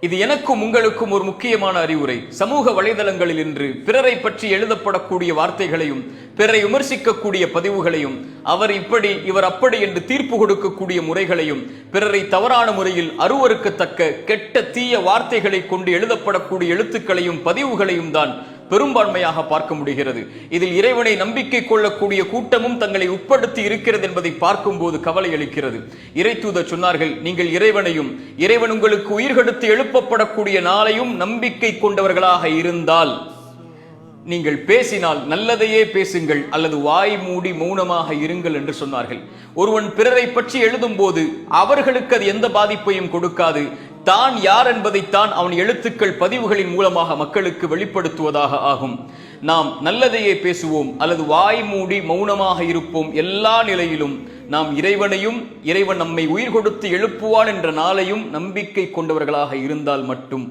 இது எனக்கும் உங்களுக்கும் ஒரு முக்கியமான அறிவுரை. சமூக வலைதளங்களில் இன்று பிறரை பற்றி எழுதப்படக்கூடிய வார்த்தைகளையும் பிறரை விமர்சிக்கக்கூடிய பதிவுகளையும் அவர் இப்படி இவர் அப்படி என்று தீர்ப்பு கொடுக்கக்கூடிய முறைகளையும் பிறரை தவறான முறையில் அருவருக்கத்தக்க கெட்ட தீய வார்த்தைகளை கொண்டு எழுதப்படக்கூடிய எழுத்துக்களையும் பதிவுகளையும் தான் பெரும்பான்மையாக பார்க்க முடிகிறது. இதில் இறைவனை நம்பிக்கை கொள்ளக்கூடிய கூட்டமும் தங்களை உட்படுத்தி இருக்கிறது என்பதை பார்க்கும் போது கவலை அளிக்கிறது. இறை தூதர் சொன்னார்கள், நீங்கள் இறைவனையும் இறைவன் உங்களுக்கு உயிர்கெடுத்து எழுப்பப்படக்கூடிய நாளையும் நம்பிக்கை கொண்டவர்களாக இருந்தால் நீங்கள் பேசினால் நல்லதையே பேசுங்கள் அல்லது வாய் மூடி மௌனமாக இருங்கள் என்று சொன்னார்கள். ஒருவன் பிறரை பற்றி எழுதும் போது அவர்களுக்கு அது எந்த பாதிப்பையும் கொடுக்காது. தான் யார் என்பதைத்தான் அவன் எழுத்துக்கள் பதிவுகளின் மூலமாக மக்களுக்கு வெளிப்படுத்துவதாக ஆகும். நாம் நல்லதையே பேசுவோம் அல்லது வாய் மூடி மௌனமாக இருப்போம். எல்லா நிலையிலும் நாம் இறைவனையும் இறைவன் நம்மை உயிர் கொடுத்து எழுப்புவான் என்ற நாளையும் நம்பிக்கை கொண்டவர்களாக இருந்தால் மட்டும்